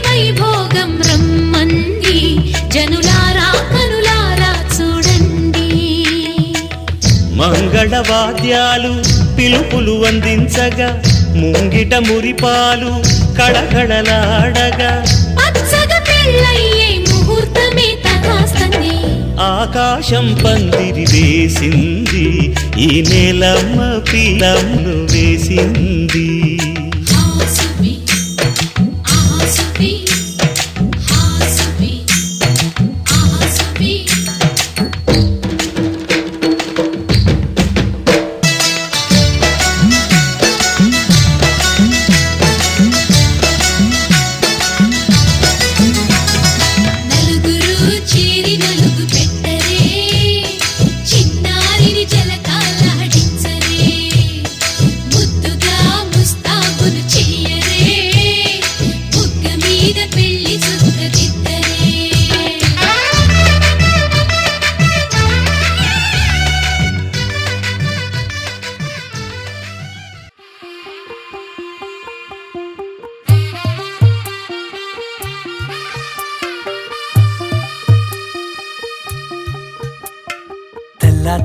వైభోగం రమ్మంది జనులారా కనులారా చూడండి. మంగళవాద్యాలు పిలుపులు అందించగా ముంగిట మురిపాలు కళకళలాడగా పచ్చగా పెళ్ళయ్యే ముహూర్తమే తకాస్తంది. ఆకాశం పందిరి వేసింది ఈ నేలమ్మ పీలమ్ను వేసింది.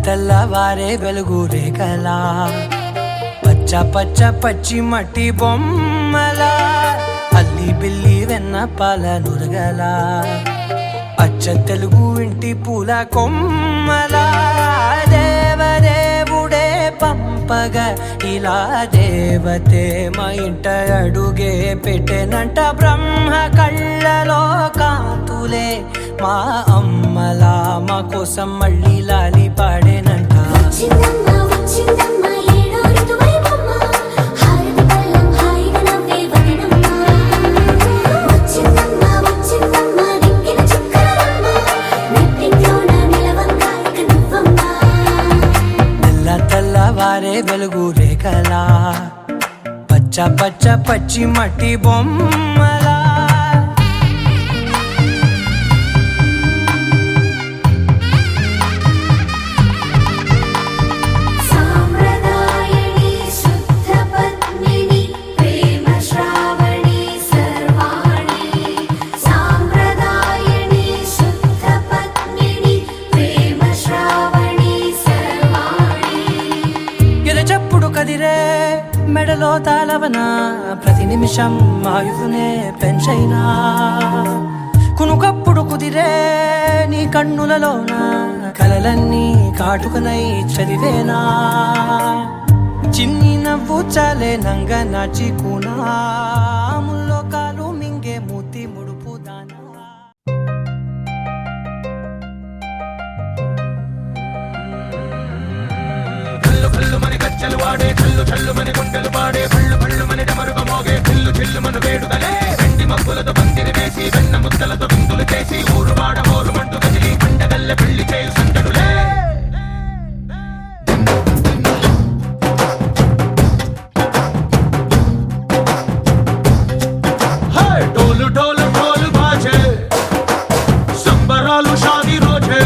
తెల్లవారే వెలుగు రేఖలా పచ్చ పచ్చ పచ్చి మట్టి బొమ్మలా అల్లి బిల్లి వెన్న పాల నురగలా అచ్చ తెలుగు ఇంటి పూల కొమ్మలా దేవదేవుడే పంపగా ఇలా దేవతే మా ఇంట అడుగే పెట్టెనంట. బ్రహ్మ కళ్ళలో కాంతులే మా అమ్మలా మా కోసం మళ్ళీ లాలి పాడేనంట. తెల్లవారే వెలుగు రేఖలా పచ్చ పచ్చ పచ్చి మట్టి బొమ్మలా. మెడలో తాళవన ప్రతి నిమిషం ఆయుధునే పెంచైనా కునుకప్పుడు కుదిరే నీ కన్నులలోన కలలన్నీ కాటుకనై చదివేనా. చిన్ని నవ్వు చాలే నంగ నాచి కూనాముల్లో కాలు మింగే మూతి ముడుపు దానా. మని గచ్చలు వాడే చల్లు చల్లు మని గుండెలు పాడే పళ్ళు పళ్ళు మని డమరుగ మోగే చిల్లు చిల్లు మన వేడుదలే వెండి మబ్బులతో పందిరి వేసి వెన్న ముద్దలతో విందులు చేసి ఊరు వాడ మోరు మంటు కదిలి పండగల్లె పెళ్లి చేయు సందడులే. డోలు డోలు డోలు బాజే సంబరాలు షాదీ రోజే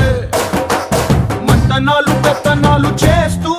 మంతనాలు పెత్తనాలు చేస్తూ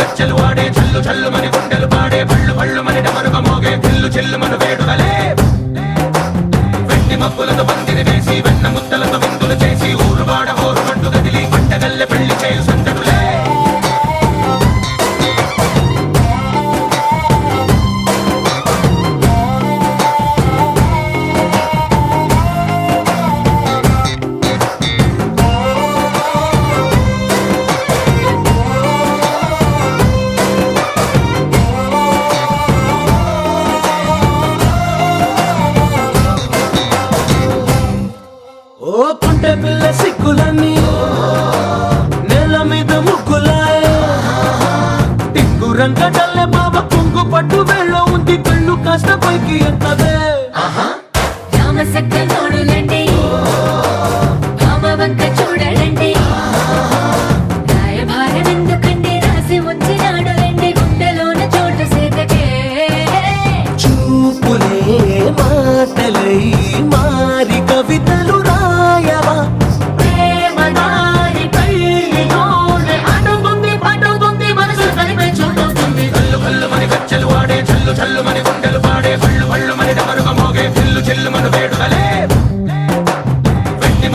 గచ్చలు వాడే చల్లు చల్లు మని గుండెలు పాడే పళ్ళు పళ్ళు మని డమరుగ మోగే చిల్లు చిల్లు మన వేడుదలే వెండి మబ్బులతో పందిరి వేసి వెన్న ముద్దలతో విందులు చేసి ఊరు వాడ హోరు మంటు గదిలి పంటగల్లె పెళ్లి చేయు సందడులే. పిల్ల సిక్కులన్నీ నేల మీద ముగ్గులాయ టింగు రంగడల్లే బాబా కుంగు పట్టు వెళ్ళ ఉంది కళ్ళు కాస్త పైకి ఎత్తదే.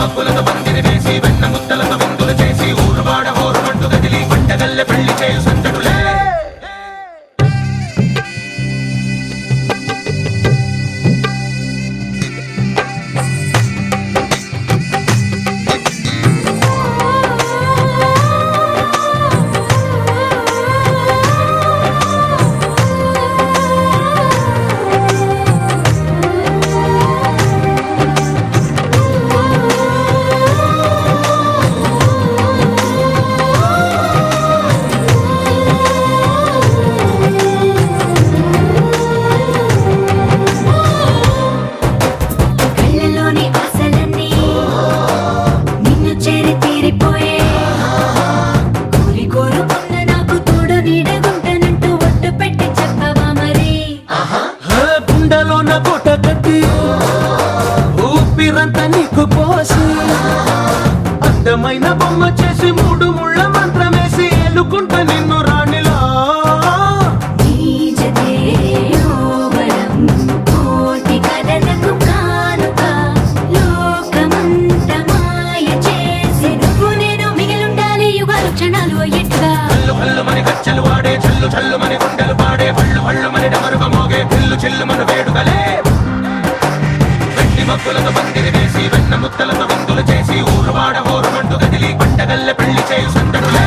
మబ్బులతో పందిరి వేసి వెన్న ముద్దలతో విందులు చేసి ఊరువాడ హోరుమంటూ గదిలి పంటగల్లె పెళ్లి చేయు సందడులే కళ్ళలోని ఆశలన్నీ నిన్ను చేరి తీరిపోయే కోరి కోరుకున్న నాకు తోడు నీడగుంటానంటూ ఒట్టు పెట్టి చెప్పవా మరి గుండెలోన కోట కట్టి ఊపిరంతా నీకు పోసి అందమైన బొమ్మ చేసి మూడు ముళ్ళ మంత్రమేసి ఎలుకుంట నిన్ను రాణిలా నీ జతే యోవరం కోటి కలలకు కానుక లోకమంత మాయ చేసి నువ్వు నేను మిగిలుండాలి యుగాలు క్షణాలు అయ్యేట్టుగా కల్లు కల్లు మని కచ్చలు వాడే చల్లు చల్లు మని గుండెలు పాడే పళ్ళు పళ్ళు మని డమరుగ మోగే పిల్లు చిల్లు మన వేడుకలే వెండి మబ్బులతో పందిరి వేసి వెన్న ముద్దలతో విందులు చేసి ఊరువాడ హోరుమంటూ గదిలి పంటగల్లె పెళ్లి చేయు సందడులే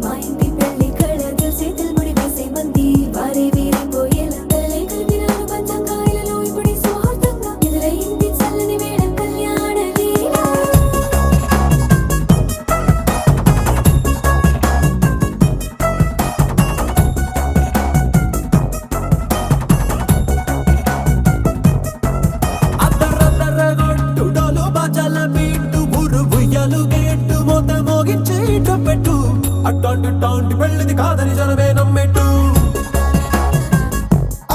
మా ఇంటి పెళ్లి కళలు చేతులు ముడి వేసే మంది వారే వీరిపోయేలా తల్లి కలిపినారు పంచంగాయలలో ఇప్పుడు సౌహార్దంగా ఎదురైంది చల్లని వేళ కళ్యాణ లీల అద్దరద్దరగొట్టుడోలు బాజాల బీటు ఊరు ఉయ్యాలు గేట్టు మోత మోగించి పెట్టు అట్టాంటి టాంటి పెళ్ళిది కాదని జనమే నమ్మెట్టు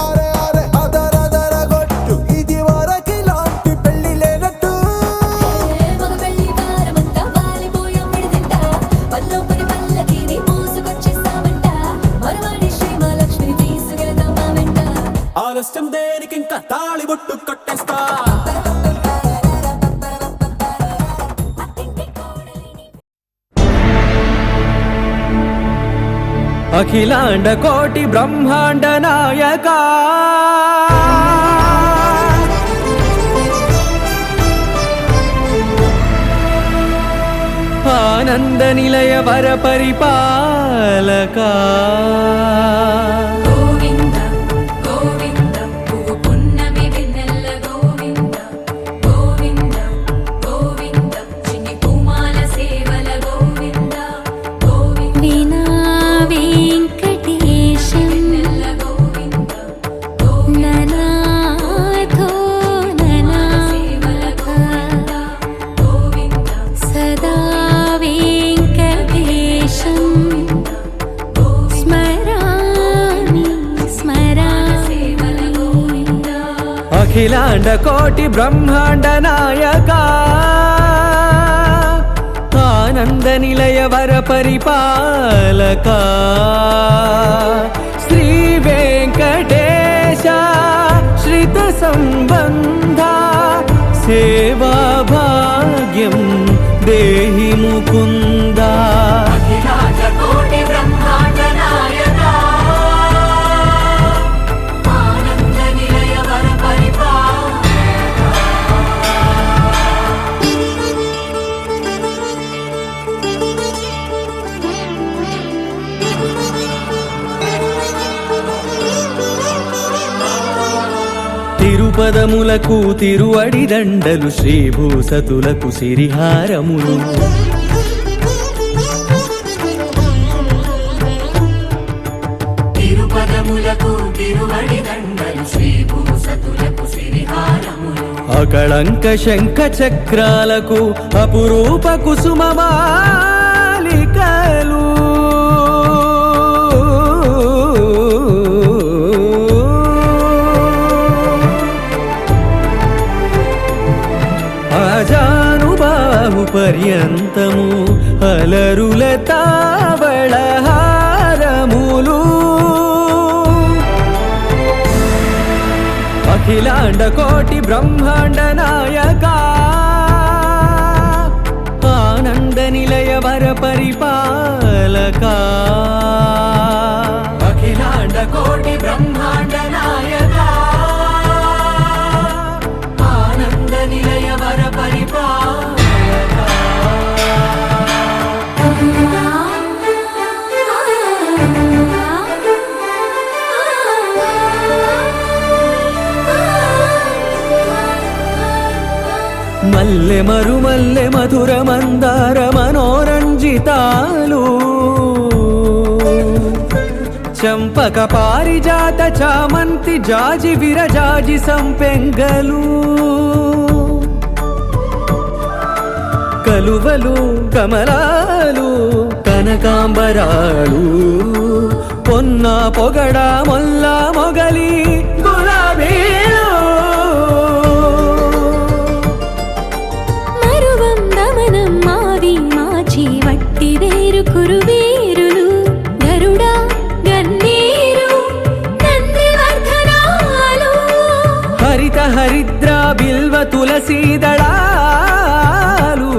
అరే అరే అదరదరగొట్టు ఇది వరకి లాంటి పెళ్లి లేనట్టు మగ పెళ్లి వారమంతా వాలిపోయాం విడిదింట పల్లో పని పల్లకి నీ మోసుకొచ్చేస్తామంట మరవాడి శ్రీమహాలక్ష్మిని తీసుకెళ్తాం మా వెంట ఆలస్యం దేనికి ఇంకా తాళి బొట్టు కట్టేస్తా అఖిలాండ కోటి బ్రహ్మాండ నాయక ఆనంద నిలయ వర పరిపాలక గోవింద గోవింద పువ్వు పున్నమి వెన్నెల గోవింద గోవింద గోవింద చిన్ని పూమాల సేవల గోవింద గోవింద వీణా వెంకటేశం నెల్ల గోవింద ననాథో ననా సేవల గోవింద గోవింద సదా వెంకటేశం స్మరామి స్మరామి సేవల గోవింద అఖిలాండ కోటి బ్రహ్మాండ నాయక ఆనంద నిలయ వర పరిపాలక శ్రీ వెంకటేశ శ్రిత సంబంధ సేవా భాగ్యం దేహి ముకుంద అఖిలాండ కోటి బ్రహ్మాండ నాయక ఆనంద నిలయ వర తిరుపదములకు తిరువడి దండలు శ్రీభూసతులకు సిరిహారములు తిరుపదములకు తిరువడి దండలు శ్రీభూసతులకు సిరిహారములు అకళంక శంఖ చక్రాలకు అపురూప కుసుమమాలలు పర్యంతము అలరుల తావళహారములు అఖిలాండ కోటి బ్రహ్మాండ నాయక ఆనంద నిలయ వర పరిపాలక అఖిలాండ కోటి బ్రహ్మాండ నాయక ఆనంద నిలయ వర పరిపాలక మల్లె మరుమల్లె మధుర మందార మనోరంజితాలు చంపక పారిజాత చామంతి జాజి విరజాజి సంపెంగలు కలువలు కమలాలు కనకాంబరాలు పొన్న పొగడ మొల్ల మొగలి గులాబీలు మరువందమనం మావి మాచి వట్టి వేరు కురువేరులు గరుడ గన్నేరు నందివర్ధనాలు హరిత హరిద్ర బిల్వ తులసీ దళాలు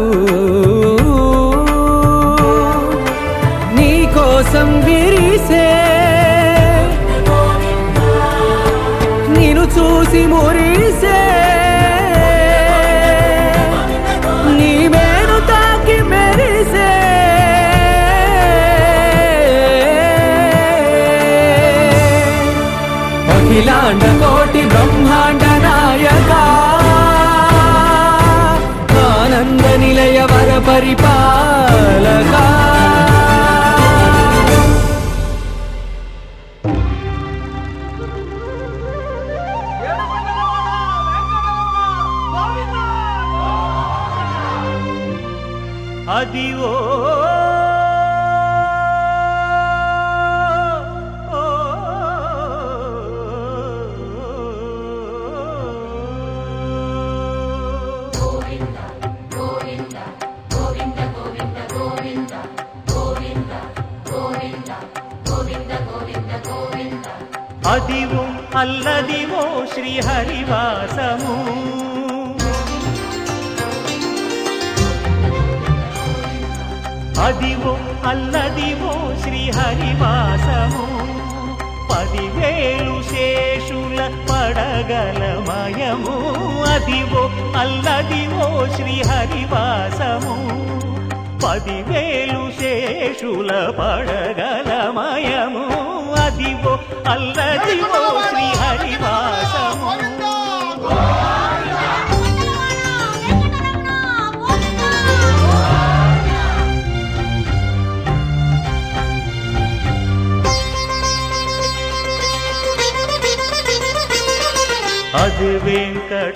నీ కోసం విరిసే నిన్ను చూసి మురిసే నీ మేను తాకి మెరిసే అఖిలాండ కోటి బ్రహ్మాండ నాయక ఆనంద నిలయ వర పరిపాలక అదివో అదివో అల్లదివో శ్రీహరివాసము అదివో అల్లదివో శ్రీహరివాసము 10,000 శేషుల పడగలమయము అదివో అల్లదివో శ్రీహరివాసము 10,000 శేషుల పడగలమయము అదివో అల్లదివో శ్రీహరివాసము అది వెంకటాచలమఖిలో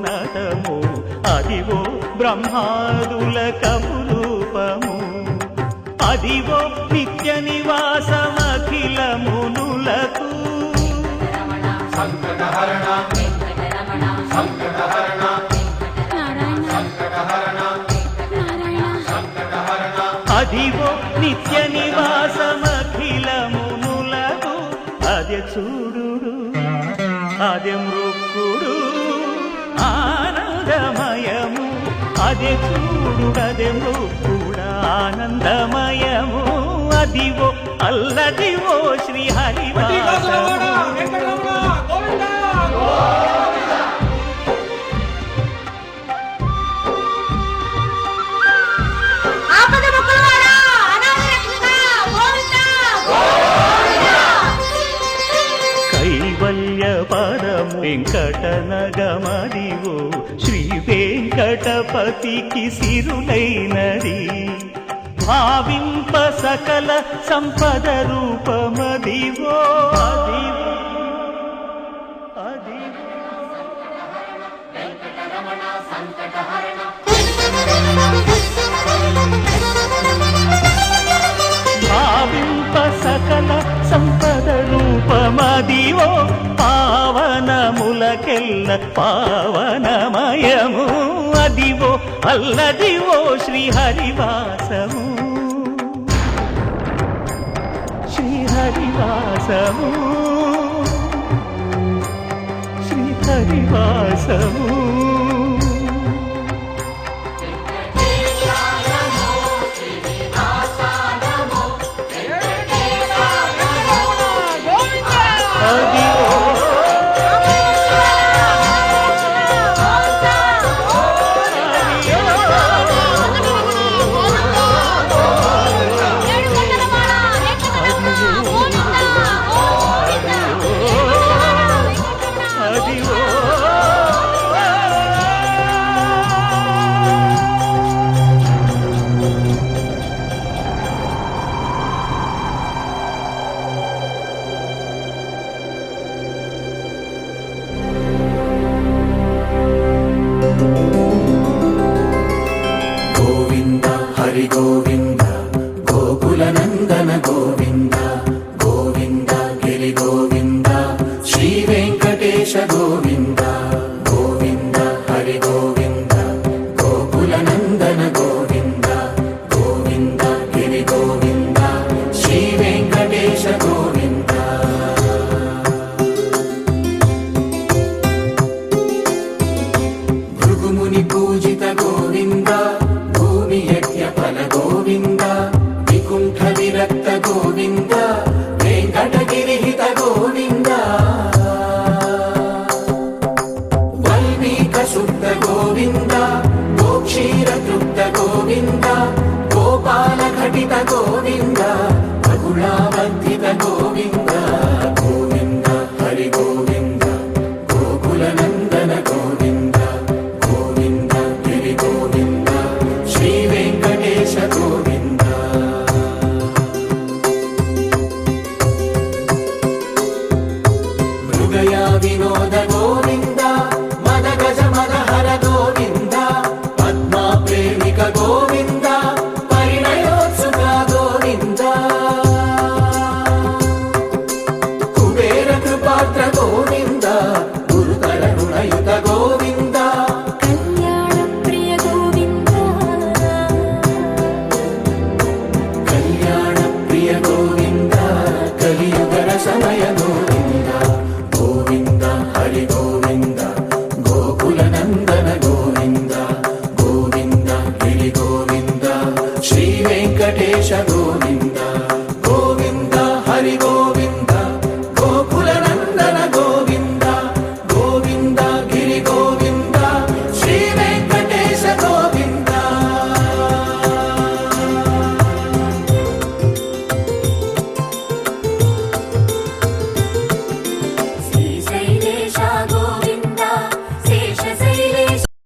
నటము అదివో బ్రహ్మాదుల కపురూపము అదివో నిత్య నివాసమఖిల మునులకు అదివో నిత్య నివాసమఖిల మునులకు అదే చూడు అదే మృక్కుడు ఆనందమయము అదే చూడు అదే మృక్కుడు ఆనందమయము అదివో అల్లదివో శ్రీహరివాసము కైవల్య పరము వెంకటనగమదివో శ్రీ వెంకటపతికి సిరులైనది భావింప సకల సంపద రూపమదివో అదివో అదివో భావింప సకల సంపద రూపమదివో పావనములకెల్ల పావనమయము అదివో అల్లదివో శ్రీహరివాసము శ్రీహరివాసము శ్రీహరివాసము గోవింద హరి గోవింద గోకుల నందన గోవింద గోవింద గిరి గోవింద శ్రీ వెంకటేశ గోవింద గోవింద హరి గోవింద గోకుల నందన గోవింద గోవింద గిరి గోవింద శ్రీ వెంకటేశ గోవింద భృగుముని పూజిత గోవింద భూమి యజ్ఞ ఫల గోవింద వికుంఠ విరక్త గోవింద వెంకటగిరిహిత గోవింద వల్మీక శుద్ధ గోవింద గోక్షీర తృప్త గోవింద గోపాల ఘటిత గోవింద బహుళావర్ధిత గోవింద గోవింద హరి గోవింద గోకుల నందన గోవింద గోవింద గిరి గోవింద శ్రీ వెంకటేశ గోవింద మృగయా వినోద గోవింద మద గజ మద హర గోవింద పద్మా ప్రేమిక గోవింద పరిణయోత్సుక గోవింద కుబేర కృపాత్ర గోవింద గురుతర రుణయుత గోవింద కళ్యాణ ప్రియ గోవింద కళ్యాణ ప్రియ గోవింద కలియుగర సమయ గోవింద గోవింద హరి గోవింద గోకుల నందన గోవింద గోవింద గిరి గోవింద శ్రీ వెంకటేశ